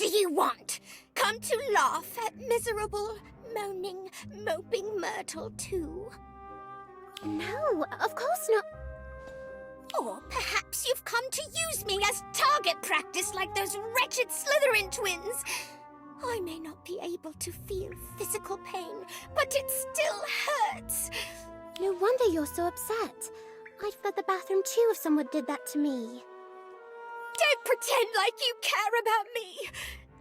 do you want? Come to laugh at miserable, moaning, moping Myrtle too? No, of course not. Or perhaps you've come to use me as target practice like those wretched Slytherin twins. I may not be able to feel physical pain, but it still hurts. No wonder you're so upset. I'd flood the bathroom too if someone did that to me. Don't pretend like you care about me.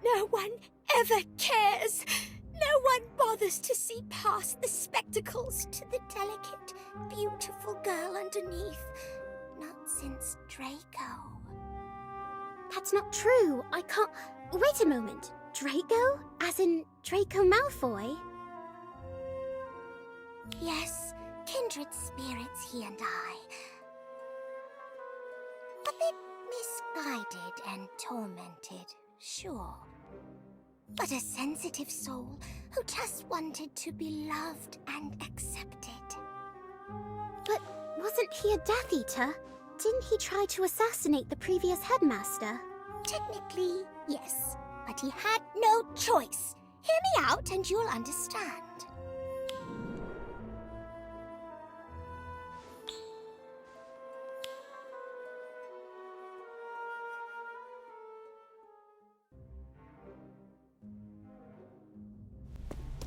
No one ever cares. No one bothers to see past the spectacles to the delicate, beautiful girl underneath. Not since Draco. That's not true. I can't... Wait a moment. Draco? As in Draco Malfoy? Yes, kindred spirits, he and I. A bit misguided and tormented, sure. But a sensitive soul who just wanted to be loved and accepted. But wasn't he a Death Eater? Didn't he try to assassinate the previous headmaster? Technically, yes. But he had no choice. Hear me out and you'll understand.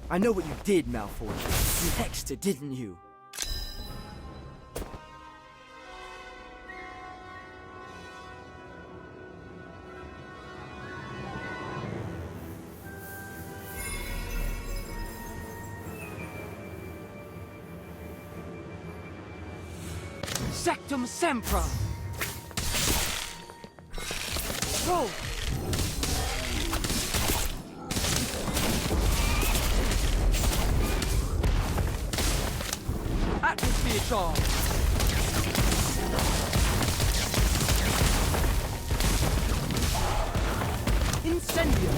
I know what you did, Malfoy. You hexed her, didn't you? Sectum Sempra! Roll! Atmosphere charge! Incendio!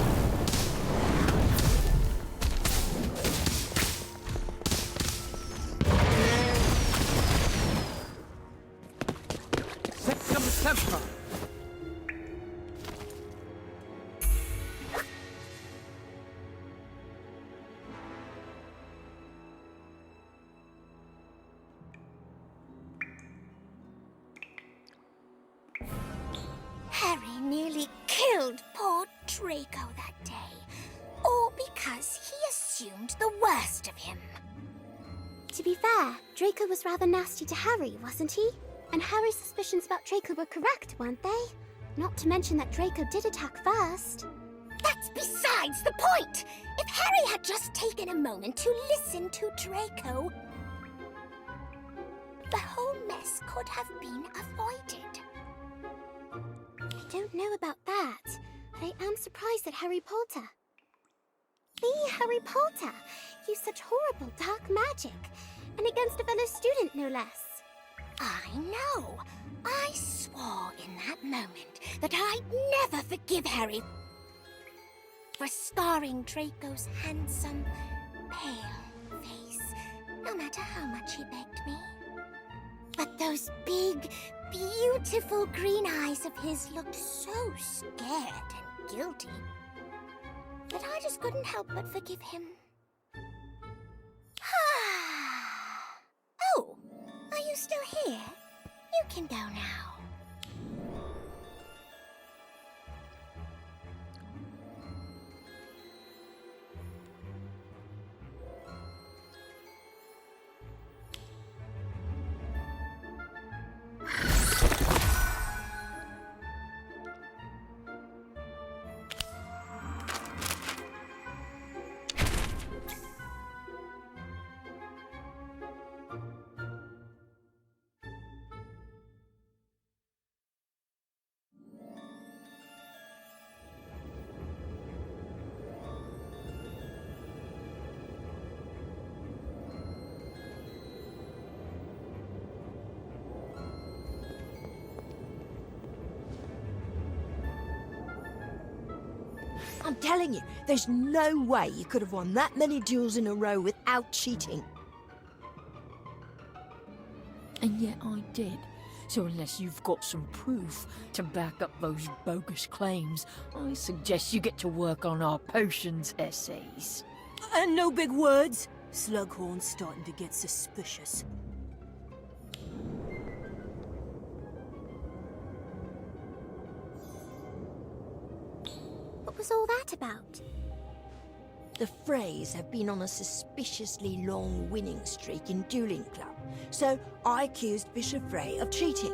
Sectum Sempra! Harry nearly killed poor Draco that day. All because he assumed the worst of him. To be fair, Draco was rather nasty to Harry, wasn't he? And Harry's suspicions about Draco were correct, weren't they? Not to mention that Draco did attack first. That's besides the point! If Harry had just taken a moment to listen to Draco, the whole mess could have been avoided. I don't know about that, but I am surprised that Harry Potter. The Harry Potter used such horrible dark magic, and against a fellow student, no less. I know. I swore in that moment that I'd never forgive Harry for scarring Draco's handsome, pale face, no matter how much he begged me. But those big, beautiful green eyes of his looked so scared and guilty that I just couldn't help but forgive him. Oh, are you still here? You can go now. I'm telling you, there's no way you could have won that many duels in a row without cheating. And yet I did. So unless you've got some proof to back up those bogus claims, I suggest you get to work on our potions essays. And no big words. Slughorn's starting to get suspicious. What was all that about? The Freys have been on a suspiciously long winning streak in Dueling Club, so I accused Bishop Frey of cheating.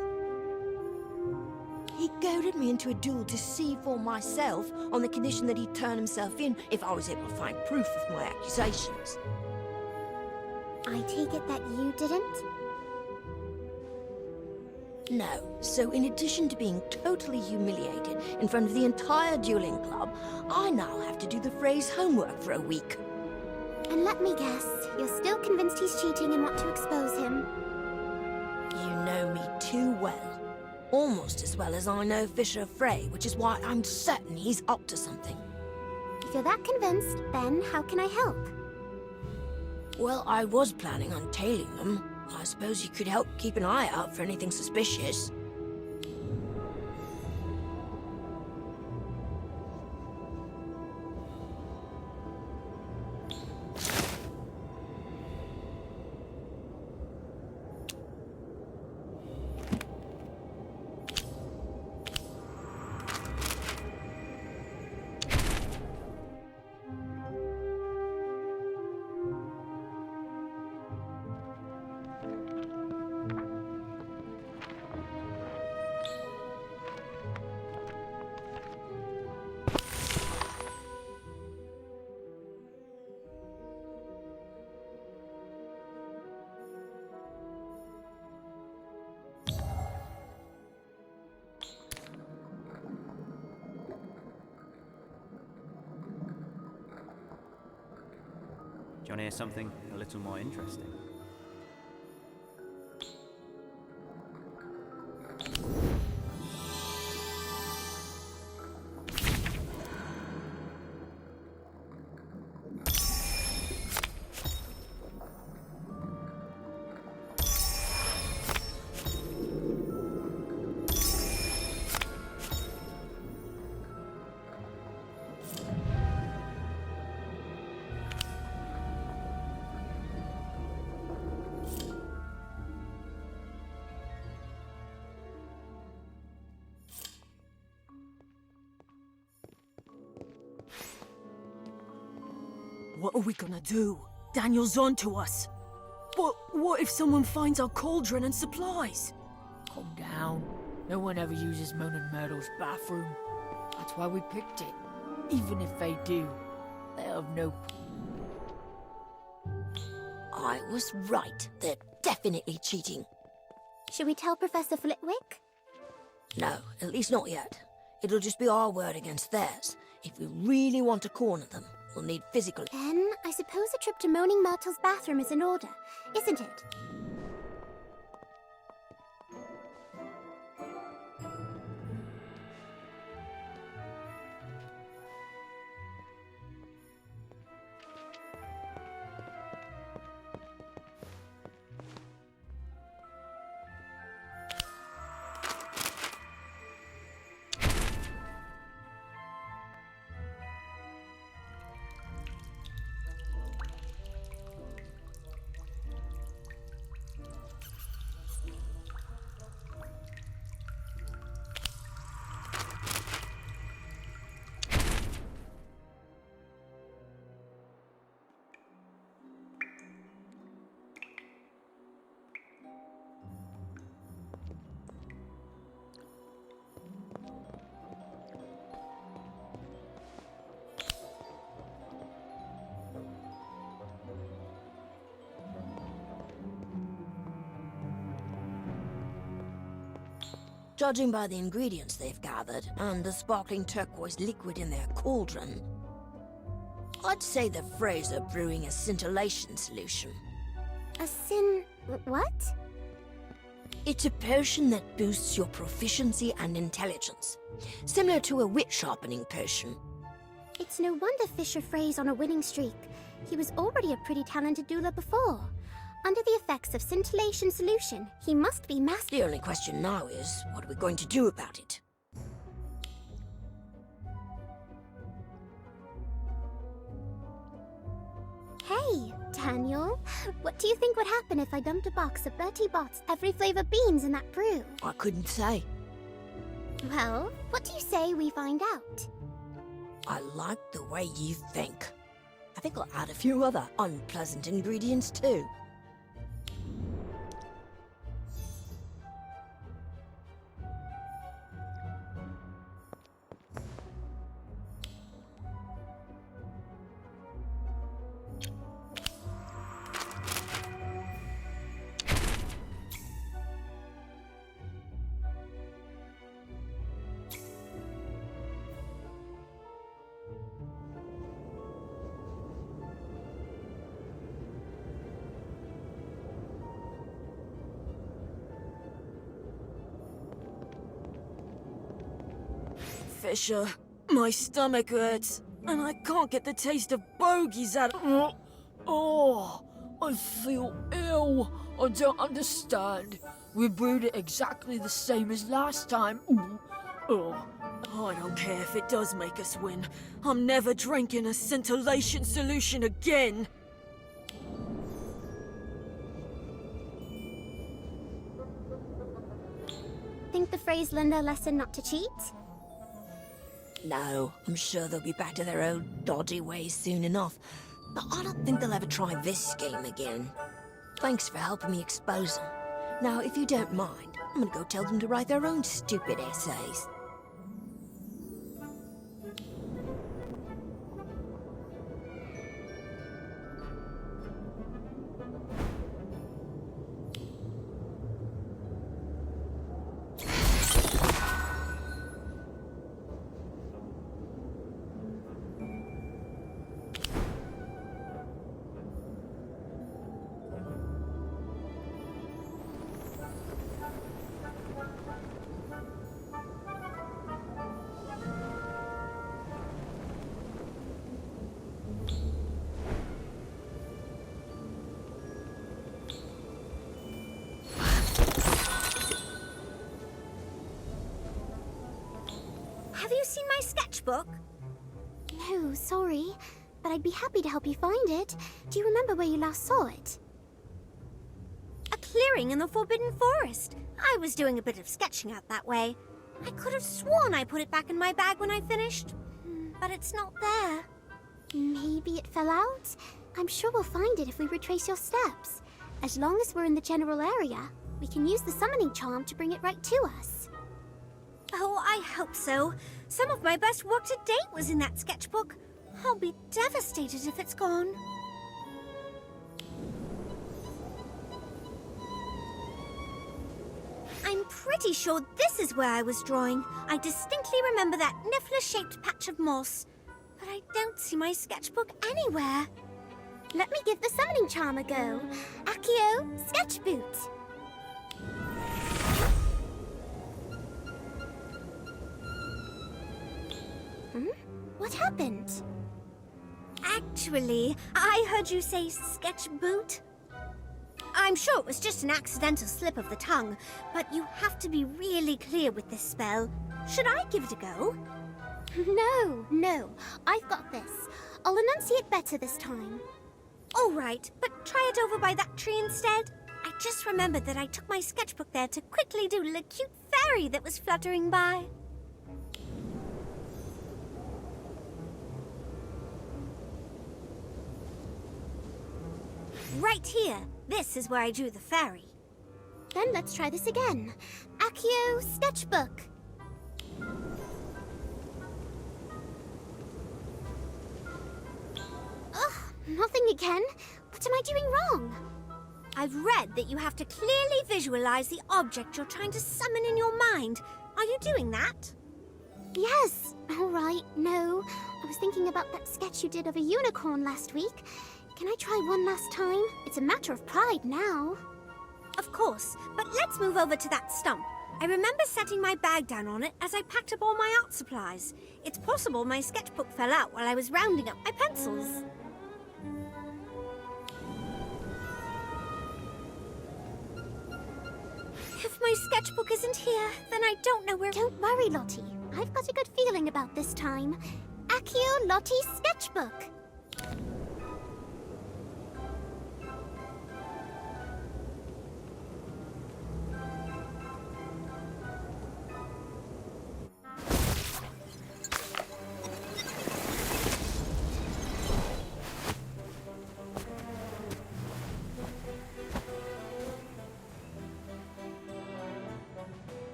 He goaded me into a duel to see for myself on the condition that he'd turn himself in if I was able to find proof of my accusations. I take it that you didn't? No, so in addition to being totally humiliated in front of the entire Dueling Club, I now have to do the Freys' homework for a week. And let me guess, you're still convinced he's cheating and want to expose him? You know me too well. Almost as well as I know Fisher Frey, which is why I'm certain he's up to something. If you're that convinced, then how can I help? Well, I was planning on tailing them. I suppose you could help keep an eye out for anything suspicious. Do you want to hear something a little more interesting? What are we gonna do? Daniel's on to us. But what if someone finds our cauldron and supplies? Calm down. No one ever uses Moanin' Myrtle's bathroom. That's why we picked it. Even if they do, they have no... I was right. They're definitely cheating. Should we tell Professor Flitwick? No, at least not yet. It'll just be our word against theirs. If we really want to corner them, we'll need physical... Then, I suppose a trip to Moaning Myrtle's bathroom is in order, isn't it? Judging by the ingredients they've gathered, and the sparkling turquoise liquid in their cauldron, I'd say the Freys are brewing a scintillation solution. What? It's a potion that boosts your proficiency and intelligence, similar to a wit sharpening potion. It's no wonder Fisher Frey's on a winning streak. He was already a pretty talented dueler before. Under the effects of scintillation solution, he must be master. The only question now is, what are we going to do about it? Hey, Daniel. What do you think would happen if I dumped a box of Bertie Bott's every flavor beans in that brew? I couldn't say. Well, what do you say we find out? I like the way you think. I think I'll add a few other unpleasant ingredients too. Fisher, my stomach hurts, and I can't get the taste of bogies out of... Oh, I feel ill. I don't understand. We brewed it exactly the same as last time. Ooh. Oh. I don't care if it does make us win. I'm never drinking a scintillation solution again. Think the phrase learned their lesson not to cheat? No, I'm sure they'll be back to their old dodgy ways soon enough. But I don't think they'll ever try this game again. Thanks for helping me expose them. Now, if you don't mind, I'm gonna go tell them to write their own stupid essays. Have you seen my sketchbook? No, sorry. But I'd be happy to help you find it. Do you remember where you last saw it? A clearing in the Forbidden Forest. I was doing a bit of sketching out that way. I could have sworn I put it back in my bag when I finished. But it's not there. Maybe it fell out? I'm sure we'll find it if we retrace your steps. As long as we're in the general area, we can use the summoning charm to bring it right to us. Oh, I hope so. Some of my best work to date was in that sketchbook. I'll be devastated if it's gone. I'm pretty sure this is where I was drawing. I distinctly remember that niffler-shaped patch of moss. But I don't see my sketchbook anywhere. Let me give the summoning charm a go. Accio, sketch boot. What happened? Actually, I heard you say sketch boot. I'm sure it was just an accidental slip of the tongue, but you have to be really clear with this spell. Should I give it a go? No. I've got this. I'll enunciate better this time. All right, but try it over by that tree instead. I just remembered that I took my sketchbook there to quickly doodle a cute fairy that was fluttering by. Right here. This is where I drew the fairy. Then let's try this again. Accio, sketchbook. Ugh, nothing again. What am I doing wrong? I've read that you have to clearly visualize the object you're trying to summon in your mind. Are you doing that? Yes. All right, no. I was thinking about that sketch you did of a unicorn last week. Can I try one last time? It's a matter of pride now. Of course, but let's move over to that stump. I remember setting my bag down on it as I packed up all my art supplies. It's possible my sketchbook fell out while I was rounding up my pencils. If my sketchbook isn't here, then I don't know where... Don't worry, Lottie. I've got a good feeling about this time. Accio Lottie's sketchbook.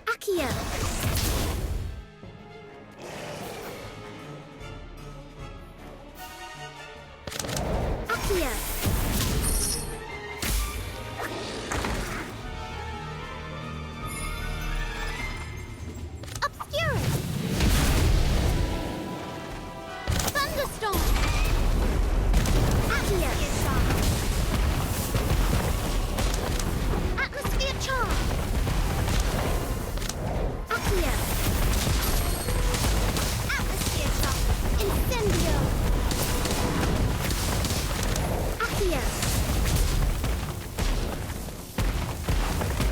Accio. Accio. Obscurus. Thunderstorm. Accio. Atmosphere charm. Accio. Atmosphere shock. Incendio. Accio.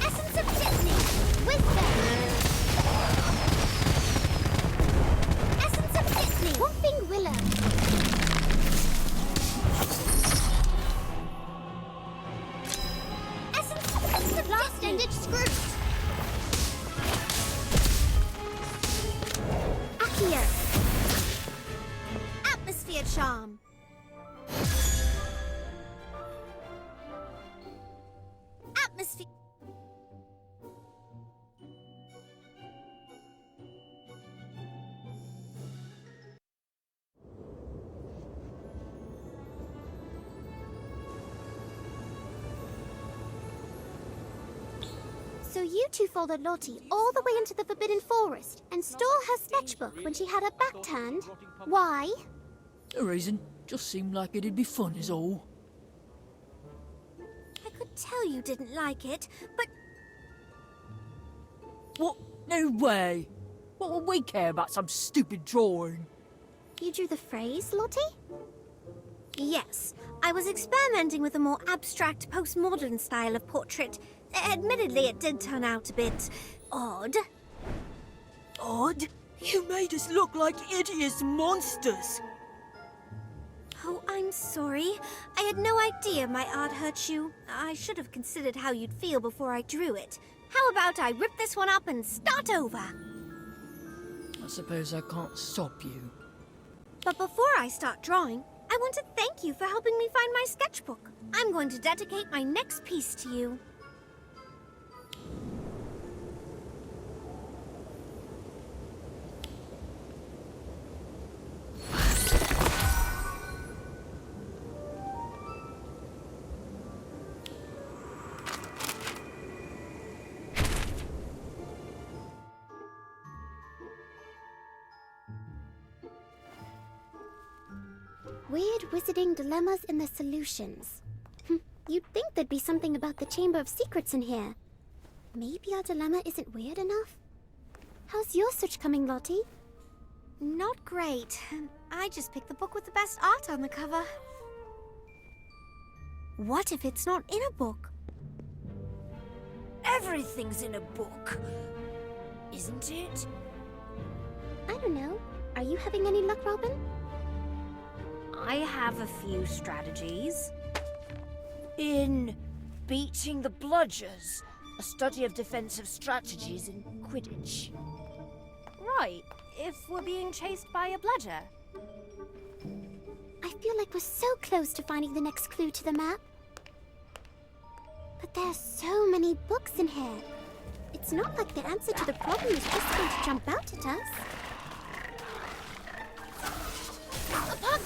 Essence of Disney. Wisdom. Essence of Disney. Whooping Willow. Essence of Last Ended Screws. Accio. Atmosphere charm. Atmosphere. So you two followed Lottie all the way into the Forbidden Forest and stole her sketchbook when she had her back turned? Why? No reason. Just seemed like it'd be fun is all. I could tell you didn't like it, but What? No way. What would we care about some stupid drawing? you drew the phrase, Lottie? Yes, I was experimenting with a more abstract postmodern style of portrait. Admittedly, it did turn out a bit odd. Odd? You made us look like hideous monsters. Oh, I'm sorry. I had no idea my art hurt you. I should have considered how you'd feel before I drew it. How about I rip this one up and start over? I suppose I can't stop you. But before I start drawing, I want to thank you for helping me find my sketchbook. I'm going to dedicate my next piece to you. Weird wizarding dilemmas in the solutions. You'd think there'd be something about the Chamber of Secrets in here. Maybe our dilemma isn't weird enough? How's your search coming, Lottie? Not great. I just picked the book with the best art on the cover. What if it's not in a book? Everything's in a book, isn't it? I don't know. Are you having any luck, Robin? I have a few strategies. In beating the bludgers, a study of defensive strategies in Quidditch. Right, if we're being chased by a bludger. I feel like we're so close to finding the next clue to the map. But there's so many books in here. It's not like the answer to the problem is just going to jump out at us.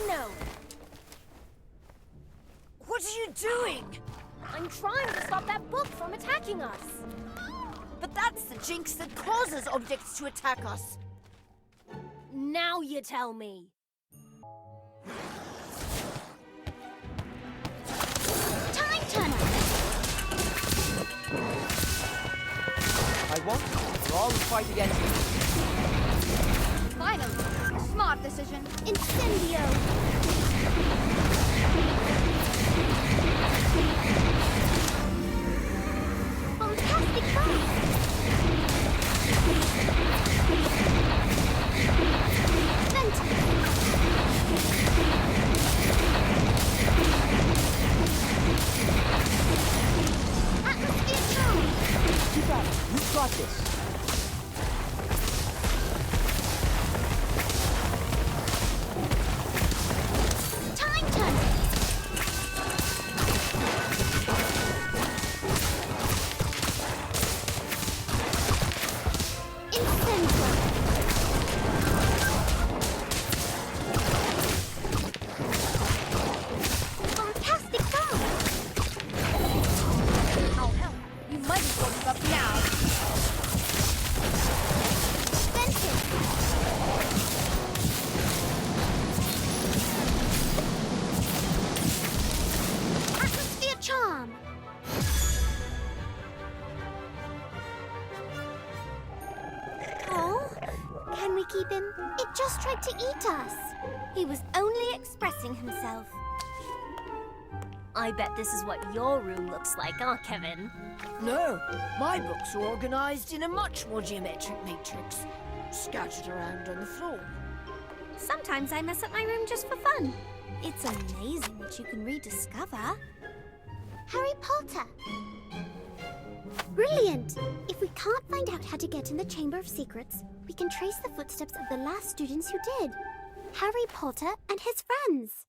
no! What are you doing? I'm trying to stop that book from attacking us. But that's the jinx that causes objects to attack us. Now you tell me. Time turner! I won't. We're all in fight against you. Finally. Smart decision. Incendio! Fantastic fun! Atmosphere charge! Keep at it. We've got this. Time turner! Incendio! Fantastic fun! I'll help. You might as well give up now. Vented! Atmosphere charm! Oh, can we keep him? It just tried to eat us. He was only expressing himself. I bet this is what your room looks like, huh, Kevin? No, my books are organized in a much more geometric matrix, scattered around on the floor. Sometimes I mess up my room just for fun. It's amazing what you can rediscover. Harry Potter! Brilliant! If we can't find out how to get in the Chamber of Secrets, we can trace the footsteps of the last students who did. Harry Potter and his friends.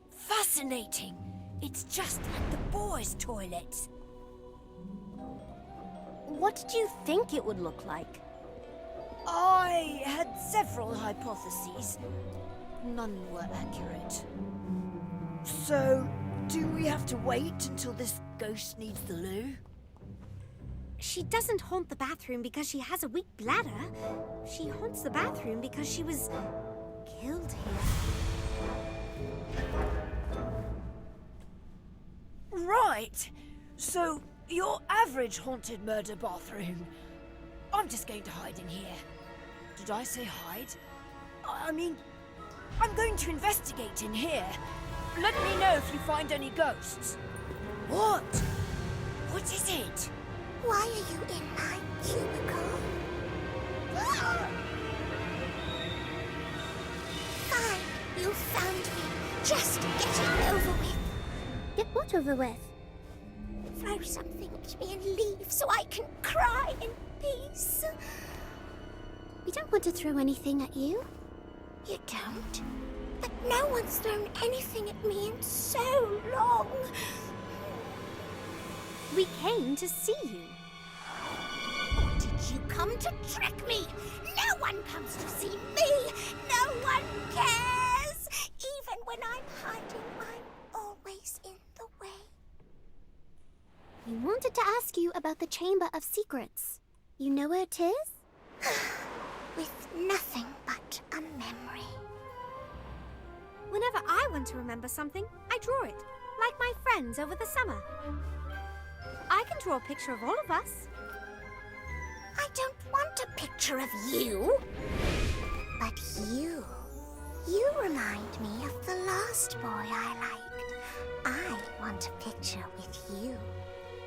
Fascinating! It's just like the boys' toilets. What did you think it would look like? I had several hypotheses. None were accurate. So, do we have to wait until this ghost needs the loo? She doesn't haunt the bathroom because she has a weak bladder. She haunts the bathroom because she was killed here. Right! So, your average haunted murder bathroom. I'm just going to hide in here. Did I say hide? I mean, I'm going to investigate in here. Let me know if you find any ghosts. What? What is it? Why are you in my cubicle? Fine, you found me. Just get it over with. Get what over with? Throw something at me and leave so I can cry in peace. We don't want to throw anything at you. You don't? But no one's thrown anything at me in so long. We came to see you. Or did you come to trick me? No one comes to see me. No one cares. Even when I'm hiding, I'm always in the way. We wanted to ask you about the Chamber of Secrets. You know where it is? With nothing but a memory. Whenever I want to remember something, I draw it, like my friends over the summer. I can draw a picture of all of us. I don't want a picture of you. But you. You remind me of the last boy I liked. I want a picture with you.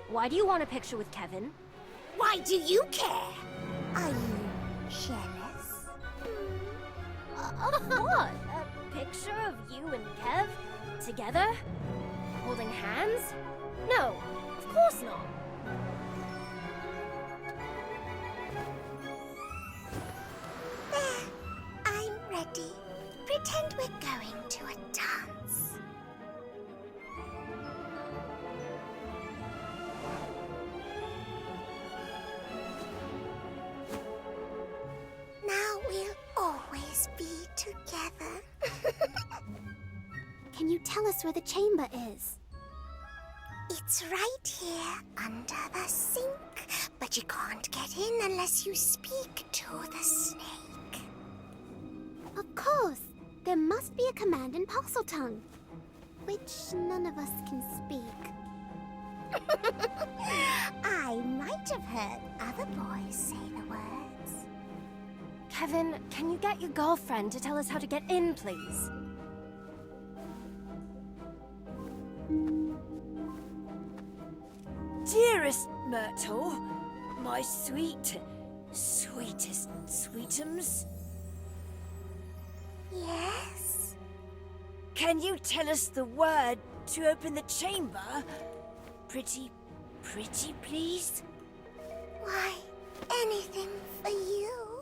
Why do you want a picture with Kevin? Why do you care? Are you jealous? What? A picture of you and Kev? Together? Holding hands? No, of course not. There, I'm ready. Pretend we're going to a dance. always be together. Can you tell us where the chamber is? It's right here under the sink, but you can't get in unless you speak to the snake. Of course! There must be a command in parcel tongue, which none of us can speak. I might have heard other boys say the words. Kevin, can you get your girlfriend to tell us how to get in, please? Dearest Myrtle, my sweetest sweetums, Yes? can you tell us the word to open the chamber? Pretty, please? Why, anything for you.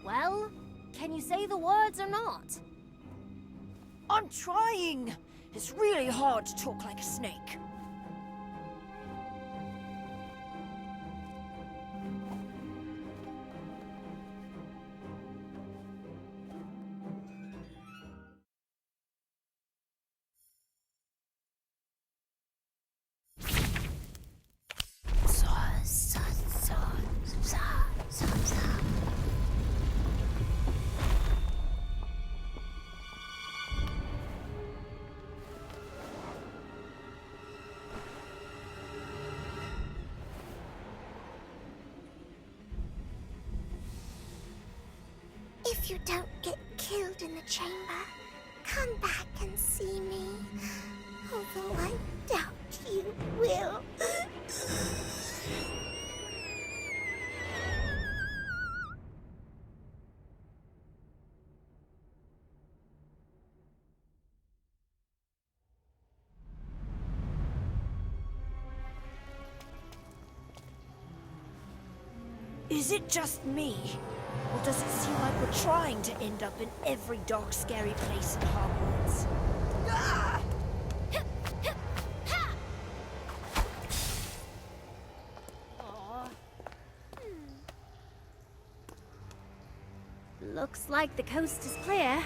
Well, can you say the words or not? I'm trying. It's really hard to talk like a snake. If you don't get killed in the chamber, come back and see me. Although I doubt you will. Is it just me? Or does it seem like we're trying to end up in every dark, scary place in Hogwarts? Ah! Looks like the coast is clear.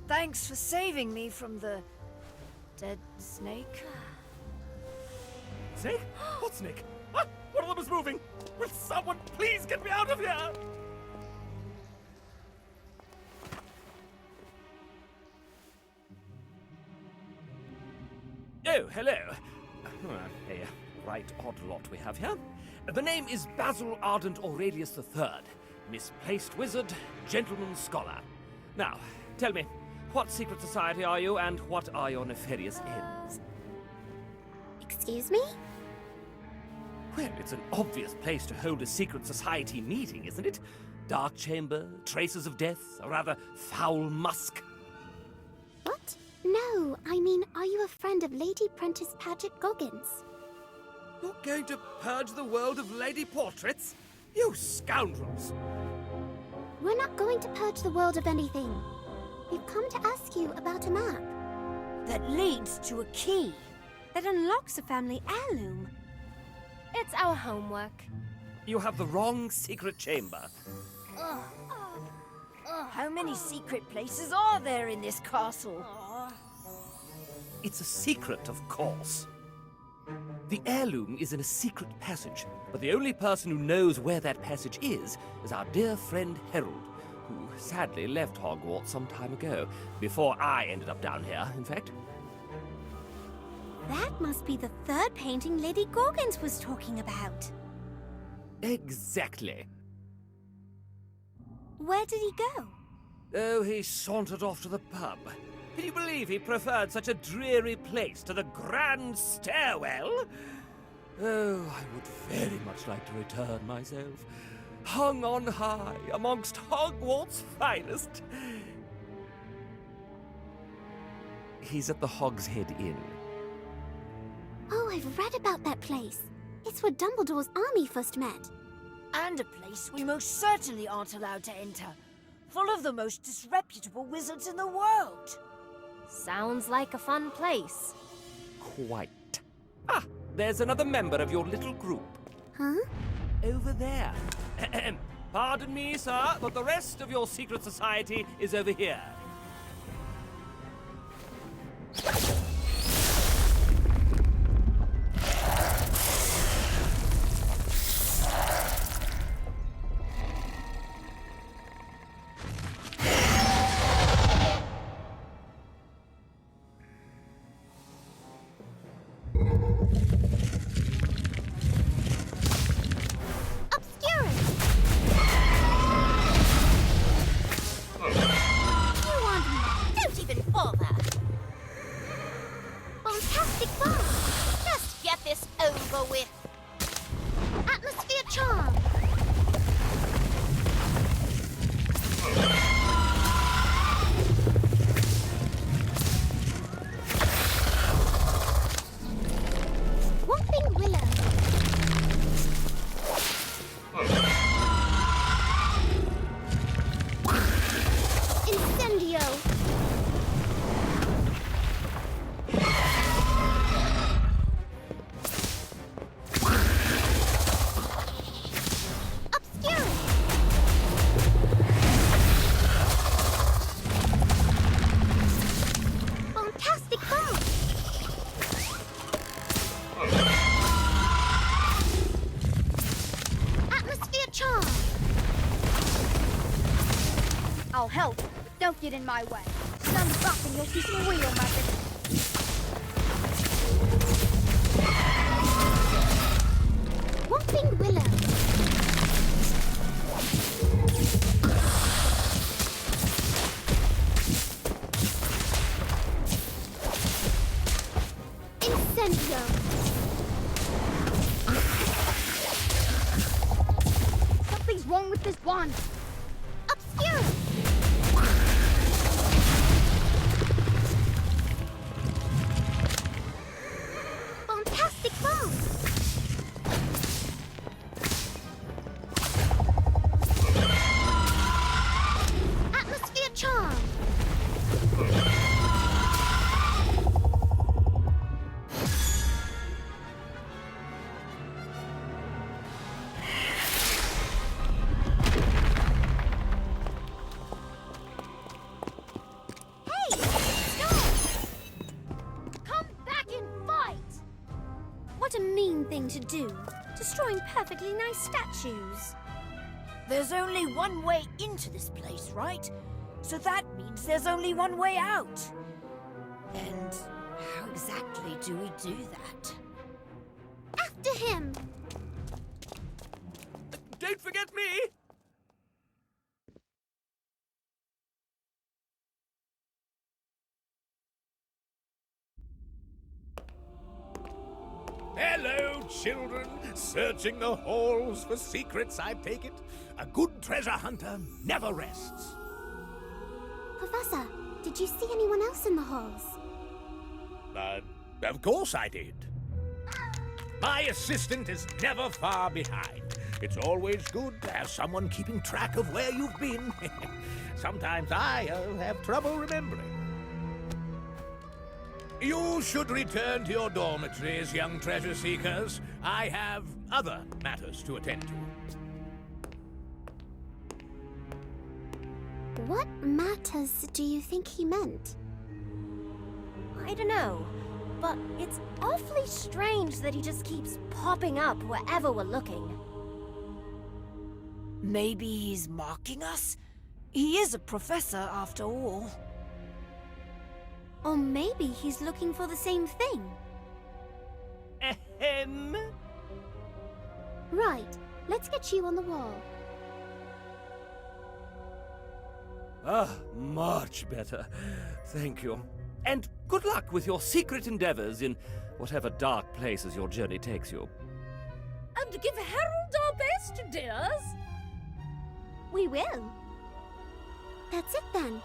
Thanks for saving me from the dead snake. Snake? What snake? What? One of them is moving! Will someone please get me out of here? Oh, hello. A right odd lot we have here. The name is Basil Ardent Aurelius III. Misplaced wizard, gentleman scholar. Now, tell me, what secret society are you and what are your nefarious ends? Excuse me? Well, it's an obvious place to hold a secret society meeting, isn't it? Dark chamber, traces of death, a rather foul musk. What? No, I mean, are you a friend of Lady Prentice Paget Goggins? You're going to purge the world of lady portraits? You scoundrels! We're not going to purge the world of anything. We've come to ask you about a map. That leads to a key. That unlocks a family heirloom. It's our homework. You have the wrong secret chamber. How many secret places are there in this castle? It's a secret, of course. The heirloom is in a secret passage, but the only person who knows where that passage is our dear friend Harold, who sadly left Hogwarts some time ago, before I ended up down here, in fact. That must be the third painting Lady Goggins was talking about. Exactly. Where did he go? Oh, he sauntered off to the pub. Can you believe he preferred such a dreary place to the grand stairwell? Oh, I would very much like to return myself, hung on high amongst Hogwarts' finest. He's at the Hogshead Inn. Oh, I've read about that place. It's where Dumbledore's army first met. And a place we most certainly aren't allowed to enter. Full of the most disreputable wizards in the world. Sounds like a fun place. Quite. Ah, there's another member of your little group. Huh? Over there. Pardon me, sir, but the rest of your secret society is over here. Don't even bother. Fantastic bomb! Just get this over with. Atmosphere charm! Whomping willow! Incendio! Fantastic bomb! Atmosphere charm! I'll help. Don't get in my way. Stand back and you'll see some real magic. Whomping willow! Incendio! Something's wrong with this wand. Obscure! Fantastic bomb! Atmosphere charm! Come back and fight! What a mean thing to do. Destroying perfectly nice statues. There's only one way into this place, right? So that means there's only one way out. And how exactly do we do that? After him! Don't forget me! Hello, children. Searching the halls for secrets, I take it. A good treasure hunter never rests. Professor, did you see anyone else in the halls? Of course I did. My assistant is never far behind. It's always good to have someone keeping track of where you've been. Sometimes I have trouble remembering. You should return to your dormitories, young treasure seekers. I have other matters to attend to. What matters do you think he meant? I don't know, but it's awfully strange that he just keeps popping up wherever we're looking. Maybe he's mocking us? He is a professor, after all. Or maybe he's looking for the same thing. Ahem. Right, let's get you on the wall. Ah, much better. Thank you. And good luck with your secret endeavors in whatever dark places your journey takes you. And give Harold our best, dears. We will. That's it then.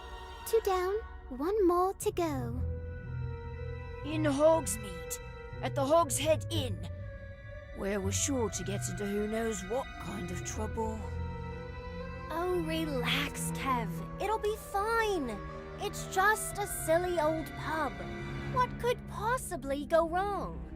2 down, 1 more to go. In Hogsmeade, at the Hogshead Inn, where we're sure to get into who knows what kind of trouble. Oh, relax, Kev. It'll be fine. It's just a silly old pub. What could possibly go wrong?